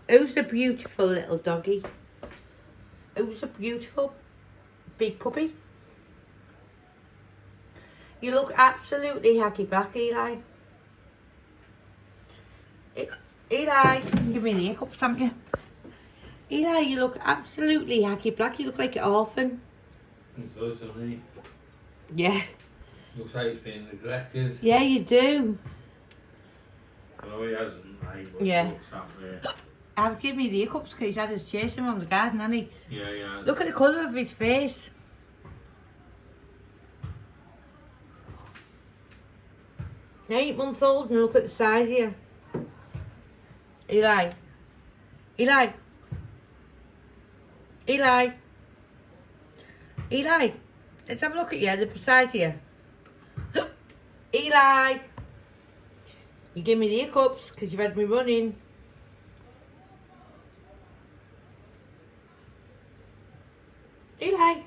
Who's a beautiful little doggy? Who's a beautiful big puppy? You look absolutely hacky back, Eli. Eli, give me the hiccups, haven't you? Eli, you look absolutely hacky black. You look like an orphan. It does, doesn't it? Yeah. Looks like it's been neglected. Yeah, you do. I know he hasn't, like, but Yeah. it looks that way. I'll give me the hiccups because he's had us chasing him on the garden, hasn't he? Yeah, yeah. Look at the colour of his face. 8 months old and look at the size of you. Eli. Eli. Eli. Eli. Let's have a look at you, the size of you. Eli. You give me the hiccups because you've had me running. Eli.